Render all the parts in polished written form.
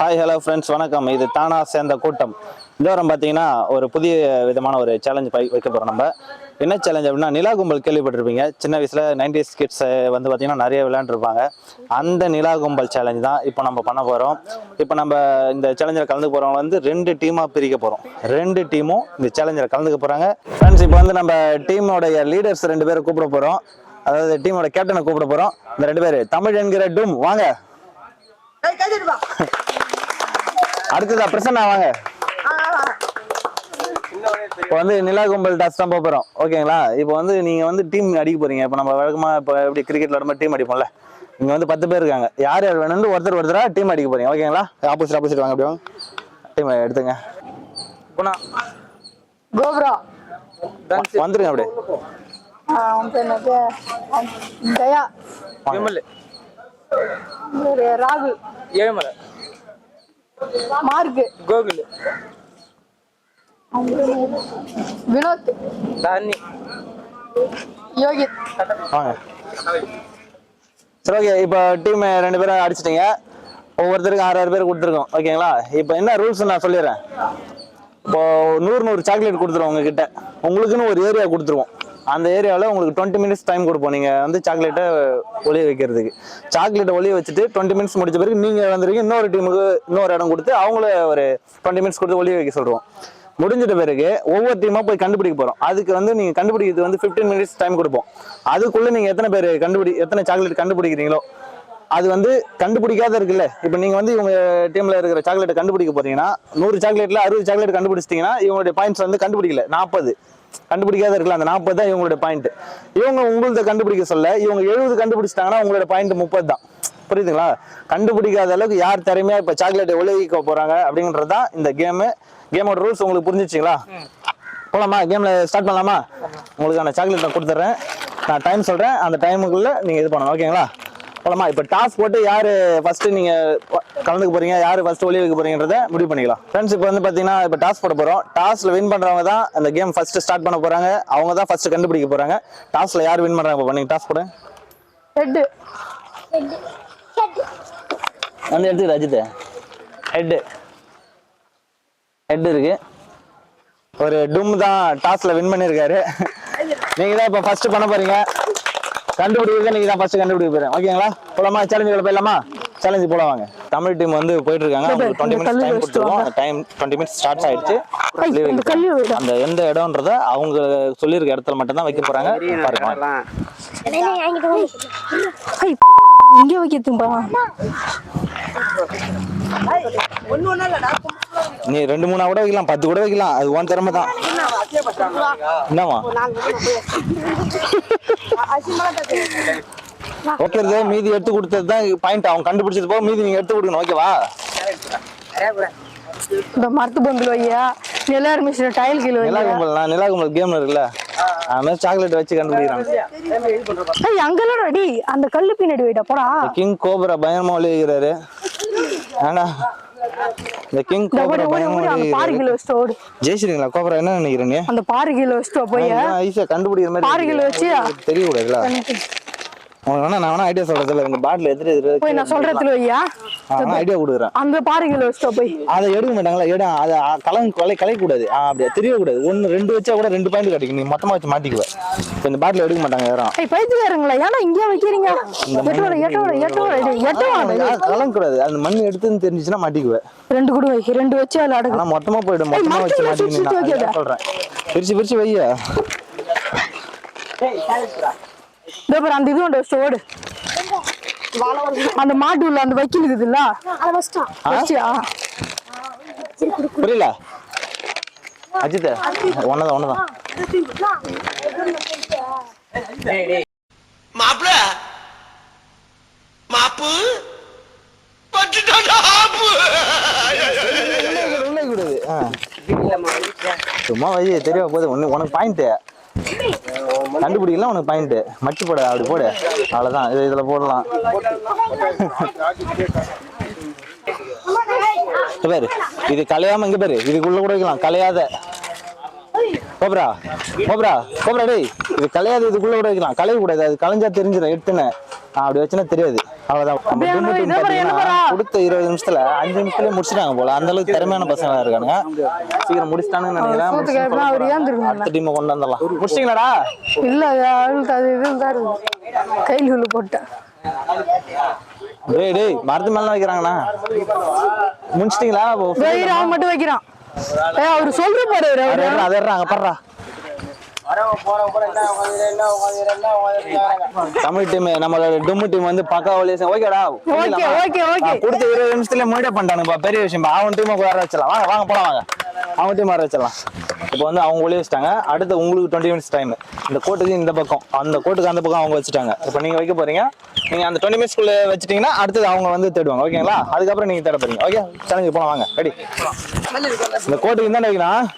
Hi hello friends, வணக்கம். இது தானா சேர்ந்த கூட்டம். இந்த வாரம் பார்த்தீங்கன்னா ஒரு புதிய விதமான ஒரு சேலஞ்ச் வைக்க போகிறோம். நம்ம என்ன சேலஞ்ச் அப்படின்னா, நிலா கும்பல் கேள்விப்பட்டிருப்பீங்க. சின்ன வயசில் 90s கிட்ஸ் வந்து பார்த்தீங்கன்னா நிறைய விளையாண்டுருப்பாங்க. அந்த நிலா கும்பல் சேலஞ்ச் தான் இப்போ நம்ம பண்ண போகிறோம். இப்போ நம்ம இந்த சேலஞ்சில் கலந்து போகிறவங்க வந்து 2 டீமாக பிரிக்க போகிறோம். 2 டீமும் இந்த சேலஞ்சில் கலந்துக்க போகிறாங்க. ஃப்ரெண்ட்ஸ், இப்போ வந்து நம்ம டீமோடைய லீடர்ஸ் 2 பேரை கூப்பிட போகிறோம். அதாவது டீமோட கேப்டனை கூப்பிட போகிறோம். இந்த 2 பேர் தமிழ் என்கிற டூம் வாங்க. அடுத்ததா பிரசன்னா வாங்க. இப்போ வந்து நிலா கும்பல் டாஸ் தான் போறோம். ஓகேங்களா? இப்போ வந்து நீங்க வந்து டீம் அடிக்க போறீங்க. இப்போ நம்ம வழக்கமா இப்போ எப்படி கிரிக்கெட்ல விளையாடும் போது டீம் அடிப்போம்ல, இங்க வந்து 10 பேர் இருக்காங்க. யார் யார் வேணும்னு ஒருத்தரா டீம் அடிக்க போறீங்க. ஓகேங்களா? ஆப்போசிட் வாங்க. அப்படியே டீம் எடுத்துங்க. போனா கோப்ரா வந்துருங்க. அப்படியே தயா ராகுல் ஏழுமலை மார்க் கோகுல் வினோத் தானி யோகித் வாங்க. சரி, ஓகே. இப்போ டீம் 2 பேரும் அடிச்சிட்டீங்க. ஒவ்வொருத்தருக்கும் 6 பேர் கொடுத்துருக்கோம். ஓகேங்களா? இப்போ என்ன ரூல்ஸ் நான் சொல்லிடுறேன். இப்போ 100 சாக்லேட் கொடுத்துருவோம். உங்ககிட்ட உங்களுக்குன்னு ஒரு ஏரியா கொடுத்துருவோம். அந்த ஏரியாவில் உங்களுக்கு 20 மினிட்ஸ் டைம் கொடுப்போம். நீங்கள் வந்து சாக்லேட்டை ஒளிய வைக்கிறதுக்கு. சாக்லேட்டை ஒளிய வச்சுட்டு 20 மினிட்ஸ் முடிச்ச பிறகு நீங்கள் வந்துருக்கீங்க. இன்னொரு டீமுக்கு இன்னொரு இடம் கொடுத்து அவங்கள ஒரு 20 மினிட்ஸ் கொடுத்து ஒளிய வைக்க சொல்லுவோம். முடிஞ்சிட்ட பிறகு ஒவ்வொரு டீமாக போய் கண்டுபிடிக்க போகிறோம். அதுக்கு வந்து நீங்கள் கண்டுபிடிக்கிறது வந்து 15 மினிட்ஸ் டைம் கொடுப்போம். அதுக்குள்ளே நீங்கள் எத்தனை பேர் எத்தனை சாக்லேட் கண்டுபிடிக்கிறீங்களோ அது வந்து கண்டுபிடிக்காத இருக்குல்ல. இப்போ நீங்கள் வந்து இவங்க டீமில் இருக்கிற சாக்லேட்டை கண்டுபிடிக்க போறீங்கன்னா 100 சாக்லேட்டில் 60 சாக்லேட் கண்டுபிடிச்சிட்டிங்கன்னா இவங்களுடைய பாயிண்ட்ஸ் வந்து கண்டுபிடிக்கல. 40 கண்டுபிடிக்காத இருக்குல்ல, அந்த 40 தான் இவங்களுடைய பாயிண்ட். இவங்க உங்களத கண்டுபிடிக்க சொல்ல இவங்க 70 கண்டுபிடிச்சிட்டாங்கன்னா உங்களோட பாயிண்ட் 30 தான். புரியுதுங்களா? கண்டுபிடிக்காத அளவுக்கு யார் திறமையா இப்போ சாக்லேட்டை விளைவிக்க போறாங்க அப்படின்றது தான் இந்த கேமோட ரூல்ஸ். உங்களுக்கு புரிஞ்சிச்சிங்களா? போலாமா? கேம்ல ஸ்டார்ட் பண்ணலாமா? உங்களுக்கான சாக்லேட் நான் கொடுத்துட்றேன். நான் டைம் சொல்றேன். அந்த டைமுக்குள்ள நீங்க இது பண்ணணும். ஓகேங்களா? போலாமா? இப்போ டாஸ் போட்டு யாரு ஃபர்ஸ்ட் நீங்க கலந்துக்க போறீங்க, யாரு ஃபர்ஸ்ட் ஒளிய வைக்க போறீங்கன்றத முடிவு பண்ணிக்கலாம். ஃப்ரெண்ட்ஸ், இப்போ வந்து பாத்தீங்கன்னா இப்போ டாஸ் போட போறோம். டாஸ்ல வின் பண்றவங்க தான் அந்த கேம் ஃபர்ஸ்ட் ஸ்டார்ட் பண்ண போறாங்க. அவங்க தான் ஃபர்ஸ்ட் கண்டுபிடிக்க போறாங்க. டாஸ்ல யார் வின் பண்றாங்க இப்போ நீங்க டாஸ் போடு. ஹெட் வந்து எடுத்துக்கிற அஜித். ஹெட் இருக்கு. ஒரு டும் தான் டாஸ்ல வின் பண்ணிருக்காரு. நீங்க தான் இப்போ ஃபர்ஸ்ட் பண்ண போறீங்க. கண்டுபிடிக்கிறது நீங்க தான் ஃபர்ஸ்ட் கண்டுபிடிக்க போறீங்க. ஓகேங்களா? போலாமா? சேலஞ்சுக்குள்ள போயிடலாமா? சேலஞ்சு போல வாங்க. தமிழ் டீம் வந்து போயிட்டு இருக்காங்க. 20 மினிட்ஸ் டைம் கொடுத்துருவோம். அந்த டைம் 20 மினிட்ஸ் ஸ்டார்ட் ஆயிடுச்சு. அந்த எந்த இடம்ன்றத அவங்க சொல்லியிருக்க இடத்துல மட்டும் தான் வைக்க போறாங்க. பாருங்க. இங்க வைக்கட்டும்பா. நீ 2-3 கூட வைக்கலாம், 10 கூட வைக்கலாம். அது உன் திறமை தான். என்னவா ஓகே, மீதி எடுத்து கொடுத்தது தான் பாயிண்ட். அவங்க கண்டுபிடிச்சது போக மீதி நீங்க எடுத்து கொடுக்கணும். ஓகேவா? இந்த மரத்து பந்தில் வையா எல்லாரும் டைல் கீழே நிலா கும்பல் கேம் இருக்குல்ல, அது சாக்லேட் வச்சு கண்டுபிடிக்கிறாங்க. அங்கெல்லாம் ரெடி. அந்த கல்லு பின்னாடி வைடா போடா. கிங் கோப்ரா பயங்கரமா ஒளிகிறாரு. ஆனா இந்த கிங் கோப்ரா ஜெயிச்சிருங்களா? கோப்ரா என்ன நினைக்கிறீங்க? அந்த பாரு கீழே வச்சுட்டு போய் ஈஸியா கண்டுபிடிக்கிற மாதிரி பாரு கீழே வச்சு தெரிய கூடாதுல. நான் வேணா ஐடியா சொல்றதுல இந்த பாட்டில் எடுத்து போய் நான் சொல்றதுல வையா ஐடியா கொடுக்குறேன். அந்த பாரு கீழே வச்சுட்டு போய் அதை எடுக்க மாட்டாங்களா? அதை கலைக்க கூடாது. அப்படியே தெரியக்கூடாது. 1-2 வச்சா கூட 2 பாயிண்ட் கிடைக்கும். நீ மொத்தமா வச்சு மாட்டிக்குவேன். இந்த பாட்டில் எடுக்க மாட்டாங்க யாரும். பைத்தியக்காரங்களா? ஏன்னா இங்கே வைக்கிறீங்க? கலக்கூடாது. அந்த மண் எடுத்துன்னு தெரிஞ்சுச்சுன்னா மாட்டிக்குவேன். 2 கூட வை. 2 வச்சு அதில் அடக்கு. ஆனா மொத்தமா போயிடும். மொத்தமா வச்சு மாட்டிக்கிட்டு சொல்றேன். பிரிச்சு வையா. அந்த இது ஒன்று வச்சு ஓடு. அந்த மாட்டு உள்ள அந்த வைக்கல் இருக்குதுல்ல, புரியல அஜித்? ஒன்னதான் மாப்பிள மாப்பு சும்மா வை. தெரிய போது உனக்கு பாயிண்ட் கண்டுபிடிக்கலாம். உனக்கு பாயிண்ட் மச்சு போட. அப்படி போடு. அவ்வளவுதான். இதுல போடலாம். பேரு இது கலையாம இங்க பேரு இதுக்குள்ள கூட வைக்கலாம். கலையாத கோப்ரா டேய், இது கலையாத இதுக்குள்ள கூட வைக்கலாம். கலைய கூடாது. அது கலைஞ்சா தெரிஞ்சிடும். எடுத்துன்னு அப்படி வச்சுன்னா தெரியாது. அவ்வளவுதான். நம்ம அப்படியே டூம் டீம் இதோ பாரு, என்ன பாத்தீங்கன்னா பாரு. கொடுத்த 20 நிமிஷத்துல 5 நிமிஷத்துலயே முடிச்சிட்டாங்க போல. அந்த அளவுக்கு திறமையான பசங்களா இருக்கானுங்க. சீக்கிரம் முடிச்சிட்டானுன்னு நினைக்கிறேன். சூத்துக்கு எப்படின்னா அவர் ஏந்திருக்கணும். அடுத்த டீமை கொண்டு வந்துடலாம். முடிச்சிட்டீங்களாடா? இல்ல அழுக்கு அது இதுதான் இருக்கு. கையில் உள்ள போட்டேன். டேய் மரத்து மேல வைக்கிறாங்கண்ணா. முடிச்சிட்டீங்களா? அவன் மட்டும் வைக்கிறான். அவரு சொல்ற பாரு அதை அங்க பாடுறா. தமிழ் டீம் நம்மளோட டும் டீம் வந்து பக்கா வழியா ஓகேடா. கொடுத்த 20 நிமிஷத்துல முன்னாடி பண்ணிட்டானுப்பா. பெரிய விஷயம். அவன் டீமை வர வச்சிடலாம். வாங்க வாங்க போலாம் வாங்க. அவன் டீம் வர வச்சிடலாம். இப்போ வந்து அவங்க ஒளிய வச்சுட்டாங்க. அடுத்து உங்களுக்கு 20 மினிட்ஸ் டைம். இந்த கோட்டுக்கு இந்த பக்கம், அந்த கோட்டுக்கு அந்த பக்கம் அவங்க வச்சுட்டாங்க. இப்போ நீங்க வைக்க போறீங்க. நீங்க அந்த 20 மினிட்ஸ்க்குள்ள வச்சுட்டீங்கன்னா அடுத்தது அவங்க வந்து தேடுவாங்க. ஓகேங்களா? அதுக்கப்புறம் நீங்க தேட போறீங்க. ஓகே சேலஞ்சு போலாம் வாங்க. ரெடி? இந்த கோட்டுக்கு தான் வைக்கணும்.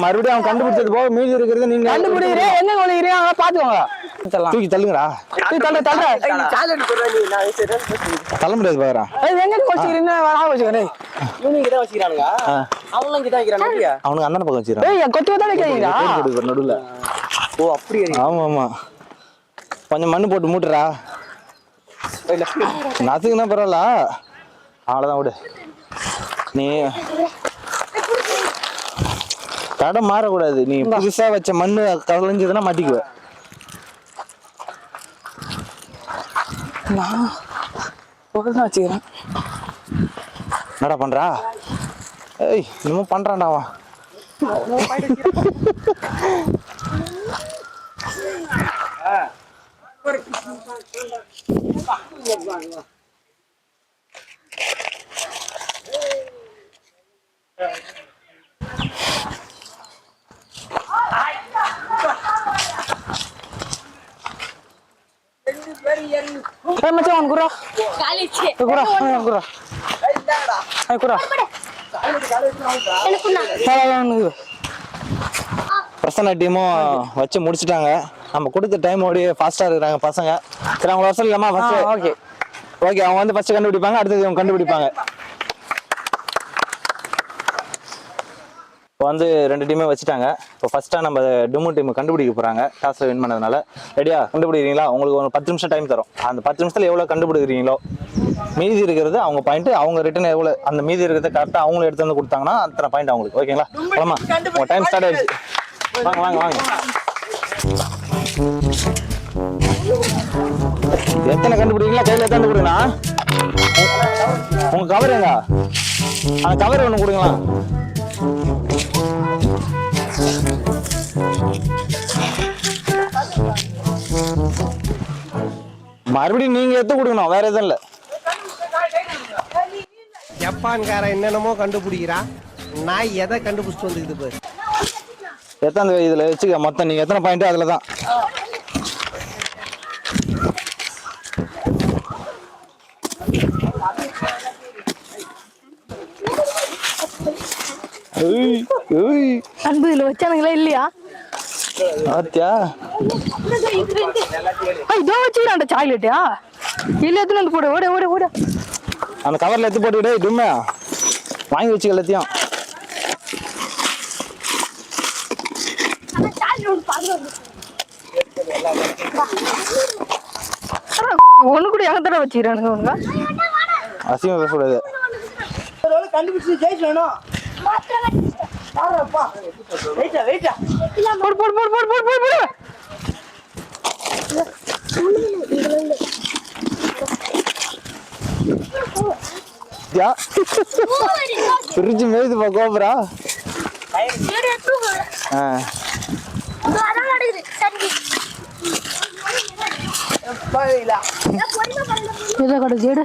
மறுபடியும் அவன் கண்டுபிடிச்சது போக மீதி இருக்கிறது நீங்க கண்டுபிடிக்கிறேன். என்ன ஒளிக்கிறீங்க பாத்துக்கோங்க. தூக்கி தள்ளுங்கடா. தள்ள முடியாது பாக்குறான். அவனுக்கு அண்ணன் பக்கம் வச்சிருக்கான் நடுவுல. ஓ அப்படியே? ஆமா ஆமா. கொஞ்சம் மண்ணு போட்டு மூட்டுறா. நசுக்குன்னா பரவாயில்ல. அவ்வளவுதான் விடு. நீ கடை மாறக்கூடாது. நீ புதுசா வச்ச மண்ணு கலைஞ்சதுன்னா மாட்டிக்குவ. வச்சுக்கிறேன். என்னடா பண்றா? ஏய் இன்னமும் பண்றான்டா அவன். மச்சான் குரா குரா குரா குரா பிரசன்னா டீமும் வச்சு முடிச்சுட்டாங்க. நம்ம கொடுத்த டைம் ஓடி ஃபாஸ்டா இருக்கிறாங்க பசங்க. சரி அவங்க வர சொல்லலாமா? Okay okay. அவங்க வந்து ஃபர்ஸ்ட் கண்டுபிடிப்பாங்க. அடுத்தது அவங்க கண்டுபிடிப்பாங்க. இப்போ வந்து 2 டீமே வச்சுட்டாங்க. இப்போ ஃபர்ஸ்டா நம்ம டுமு டீம் கண்டுபிடிக்க போறாங்க. டாஸ்ல வின் பண்ணதுனால. ரெடியா? கண்டுபிடிக்கிறீங்களா? உங்களுக்கு ஒரு 10 நிமிஷம் டைம் தரும். அந்த 10 நிமிஷத்துல எவ்வளவு கண்டுபிடிக்கிறீங்களோ மீதி இருக்கிறது அவங்க பாயிண்ட். அவங்க ரிட்டர்ன் எவ்வளவு அந்த மீதி இருக்கிறத கரெக்டா அவங்களும் எடுத்து வந்து கொடுத்தாங்கன்னா அத்தனை பாயிண்ட் அவங்களுக்கு. ஓகேங்களா? போலாமா? உங்க டைம் ஸ்டார்ட் ஆயிடுச்சு. வாங்க வாங்க வாங்க. எத்தனை கண்டுபிடிக்கிறீங்களா? கையில எத்தனை கொடுங்கண்ணா? உங்க கவர் எங்க? அந்த கவர் ஒண்ணு கொடுங்களா? மறுபடியும் நீங்க எடுத்து கொடுக்கணும். வேற எதுவும் இல்ல. ஜப்பான்கார என்னென்னமோ கண்டுபிடிக்கிறான். நான் எதை கண்டுபிடிச்சிட்டு வந்துக்குது பாரு. எத்தனை இதுல வச்சுக்க மொத்தம் நீங்க எத்தனை பாயிண்ட் அதுலதான். அன்பு இதுல வச்சானுங்களா இல்லையா? ஆத்தியா இதோ வச்சுக்கிறான் சாக்லேட்டா. இல்ல எத்தனை வந்து போடு. ஓட ஓட ஓட. அந்த கவர்ல எடுத்து போட்டுக்கிட்டே டும்மே வாங்கி வச்சுக்க எல்லாத்தையும். ஒண்ணு கூட எங்க தடவை வச்சுக்கிறானுங்க உனக்கு. அசிங்கமா பேசக்கூடாது. கண்டுபிடிச்சு ஜெயிச்சணும். போடு போடு போடு போடு போடு போடு. ஃப்ரிட்ஜ் மேய்து பா கோபுரா. இதை கடைசி எடு.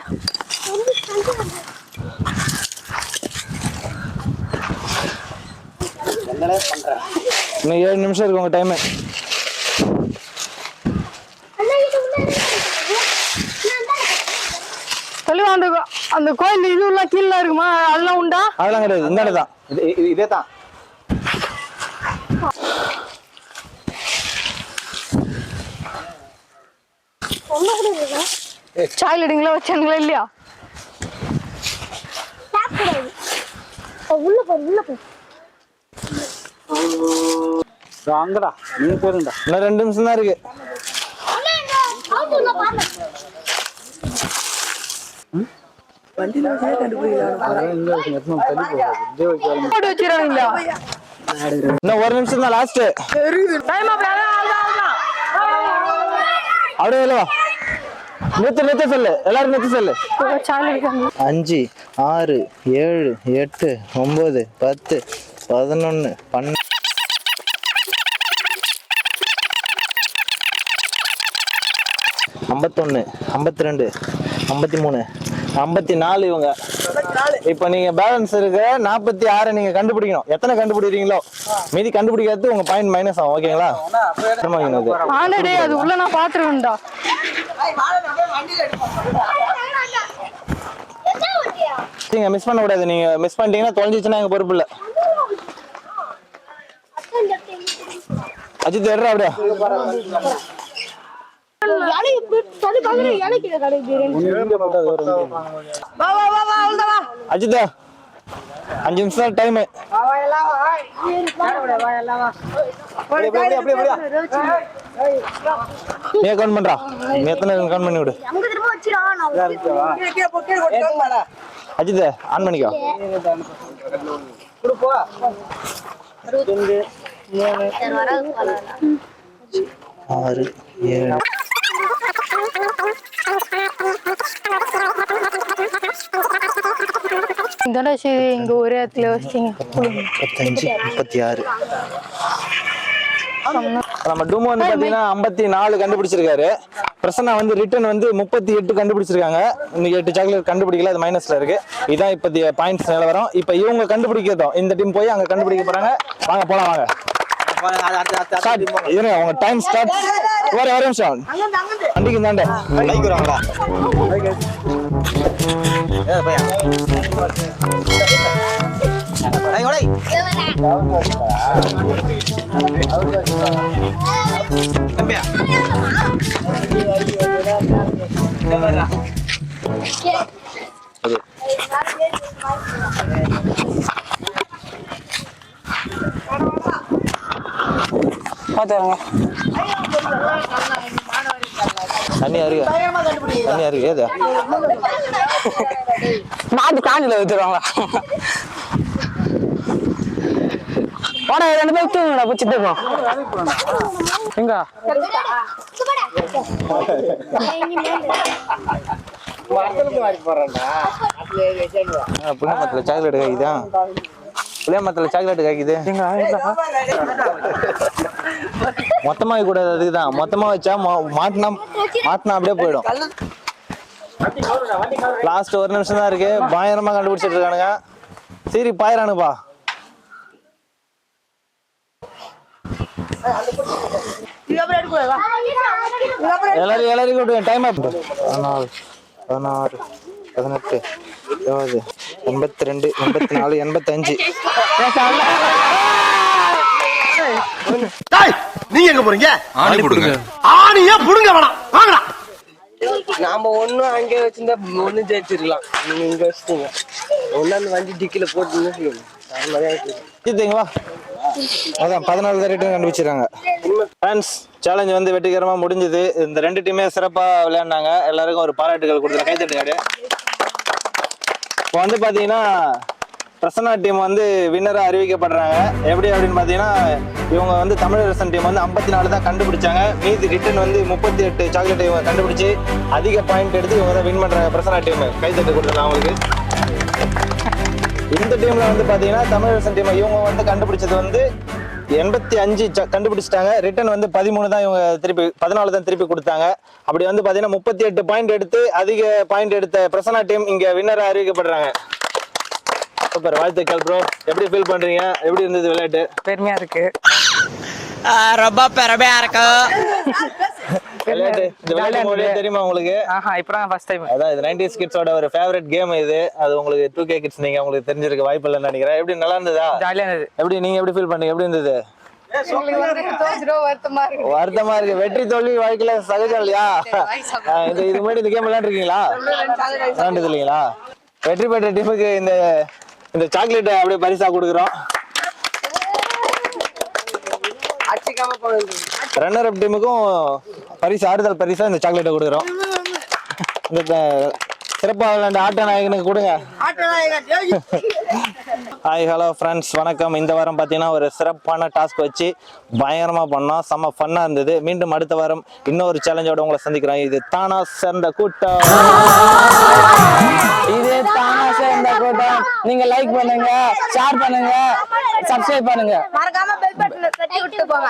இன்னும் 7 நிமிஷம் இருக்கு உங்க டைம். தெளிவா அந்த கோயில் இதுலாம் கீழே இருக்குமா? அதெல்லாம் உண்டா? அதெல்லாம் கிடையாது. இந்த தான் இதே தான். சாக்லேட்டுங்களா வச்சானுங்களா இல்லையா? உள்ள போ உள்ள போ. அங்கடா நீ பேருண்டா. இன்னும் 2 நிமிஷம் தான் இருக்கு. இன்னும் 1 நிமிஷம் தான் லாஸ்ட். அப்படியே இல்லவா நிறுத்து சொல்லு, எல்லாரும் நிறுத்து சொல்லு. 5 6 7 8 9 10 11 12 51 52 53 54 இவங்க. இப்ப நீங்க பேலன்ஸ் இருக்க 46 நீங்க கண்டுபிடிக்கணும். எத்தனை கண்டுபிடிக்கிறீங்களோ மீதி கண்டுபிடிக்காது உங்க பாயிண்ட் மைனஸ் ஆகும். ஓகேங்களா? அது உள்ள நான் பாத்துருவேன்டா. நீங்க மிஸ் பண்ண கூடாது. நீங்க மிஸ் பண்ணிட்டீங்கன்னா தொலைஞ்சிச்சுன்னா எங்க பொறுப்பு இல்ல. அஜித் எடுறா அப்படியே. அஜிதா 5 நிமிஷம் டைம். நீ கவுண்ட் பண்றா. நீ எத்தனை கவுண்ட் பண்ணி விடு. அஜித் ஆன் பண்ணிக்கோ. 6 7 இங்க ஒரே இடத்துல வச்சிட்டீங்க. 35 36. நம்ம டூமோ வந்து பாத்தீங்கன்னா 54 கண்டுபிடிச்சிருக்காரு. பிரசன்னா வந்து ரிட்டர்ன் வந்து 38 கண்டுபிடிச்சிருக்காங்க. இன்னைக்கு 8 சாக்லேட் கண்டுபிடிக்கல, அது மைனஸ்ல இருக்கு. இதான் இப்போதைய பாயிண்ட்ஸ் நிலவரம். இப்ப இவங்க கண்டுபிடிக்கிறதும் இந்த டீம் போய் அங்க கண்டுபிடிக்க போறாங்க. வாங்க போலாம் வாங்க. உங்க டைம் ஸ்டார்ட். ஒரு நிமிஷம் வண்டிக்கு தாண்டே லைக் வருவாங்களா? பாத்துங்க தண்ணியா இருக்கு ஏது மாட்டு காஞ்சில வச்சிருவாங்க. போட 2 பேர் தூங்குடா போச்சுட்டு எங்க புளியமரத்துல சாக்லேட் காய்க்குதா? புளியமரத்துல சாக்லேட் காய்க்குது. மொத்தமா கூடாது. அதுக்குதான் மொத்தமா வச்சா மாட்டினா அப்படியே போயிடும். லாஸ்ட் 1 நிமிஷம் தான் இருக்கு. பயங்கரமா கண்டுபிடிச்சிட்டு இருக்கானுங்க. சரி பாயிரானுப்பா. எல்லாரும் கூப்பிடுங்க. டைம் 14 16 18 20 82 84 85. நீங்க எங்க போறீங்க? ஆணி போடுங்க. ஆணியா புடுங்க வேணாம். வாங்கடா. நாம ஒண்ணும் அங்கே வச்சிருந்தா ஒண்ணும் ஜெயிச்சிருக்கலாம். நீங்க இங்க வச்சுட்டீங்க. ஒண்ணாந்து வண்டி டிக்கில போட்டு அதான் 14 ரிட்டர்ன் கண்டுபிடிச்சிருக்காங்க. ஃப்ரெண்ட்ஸ் சேலஞ்ச் வந்து வெற்றிகரமா முடிஞ்சது. இந்த 2 டீமே சிறப்பா விளையாண்டாங்க. எல்லாருக்கும் ஒரு பாராட்டுகள் கொடுத்துருங்க. கைத்தட்டுங்க. இப்போ வந்து பாத்தீங்கன்னா பிரசன்னா டீம் வந்து வின்னரா அறிவிக்கப்படுறாங்க. எப்படி அப்படின்னு பாத்தீங்கன்னா இவங்க வந்து தமிழரசன் டீம் வந்து 54 தான் கண்டுபிடிச்சாங்க. மீதி ரிட்டர்ன் வந்து 38 சாக்லேட் இவங்க கண்டுபிடிச்சு அதிக பாயிண்ட் எடுத்து இவங்க தான் வின் பண்றாங்க. பிரசன்னா டீம் கைத்தட்டு கொடுத்துருங்க அவங்களுக்கு. இந்த டீம்ல வந்து பாத்தீங்கன்னா தமிழரசன் டீம் இவங்க வந்து கண்டுபிடிச்சது வந்து 85 கண்டுபிடிச்சிட்டாங்க. ரிட்டர்ன் வந்து 13 தான் இவங்க திருப்பி 14 தான் திருப்பி கொடுத்தாங்க. அப்படி வந்து பாத்தீங்கன்னா 38 பாயிண்ட் எடுத்து அதிக பாயிண்ட் எடுத்த பிரசன்னா டீம் இங்க வின்னரா அறிவிக்கப்படுறாங்க. சூப்பர், வாழ்த்துக்கள் ப்ரோ. எப்படி ஃபீல் பண்றீங்க? எப்படி இருந்தது விளையாட்டு? பெருமையா இருக்கு. ரொம்ப பெருமையா இருக்கு. விளையாட்டு இந்த விளையாட்டு மொழியே தெரியுமா உங்களுக்கு? இப்பதான் ஃபர்ஸ்ட் டைம். அதான் இது 90s கிட்ஸோட ஒரு ஃபேவரட் கேம் இது. அது உங்களுக்கு 2K கிட்ஸ் நீங்க உங்களுக்கு தெரிஞ்சிருக்க வாய்ப்பு இல்லைன்னு நினைக்கிறேன். எப்படி நல்லா இருந்ததா? ஜாலியா இருந்தது. எப்படி நீங்க எப்படி ஃபீல் பண்ணீங்க? எப்படி இருந்தது? வருத்தமா இருக்கு. வெற்றி தோல்வி வாழ்க்கையில சகஜம் இல்லையா? இது முன்னாடி இந்த கேம் விளையாண்டுருக்கீங்களா? விளையாண்டது இல்லைங்களா? வெற்றி பெற்ற டீமுக்கு இந்த சாக்லேட் அப்படியே பரிசா கொடுக்குறோம். மறக்காம போங்க. ரன்னர் அப் டீமுக்கும் பரிசு ஆறுதல் பரிசா இந்த சாக்லேட்டை கொடுக்குறோம். இந்த சிறப்பாக விளையாண்ட ஆட்ட நாயகனுக்கு கொடுங்க. ஹாய் ஹலோ ஃப்ரெண்ட்ஸ், வணக்கம். இந்த வாரம் பார்த்தீங்கன்னா ஒரு சிறப்பான டாஸ்க் வச்சு பயங்கரமாக பண்ணோம். செம்ம ஃபன்னாக இருந்தது. மீண்டும் அடுத்த வாரம் இன்னொரு சேலஞ்சோட உங்களை சந்திக்கிறோம். இது தானா சேர்ந்த கூட்டம். இது தானா சேர்ந்த கூட்டம். நீங்க லைக் பண்ணுங்க, ஷேர் பண்ணுங்க, சப்ஸ்கிரைப் பண்ணுங்க. மறக்காம பெல் பட்டனை தட்டி விட்டு போங்க.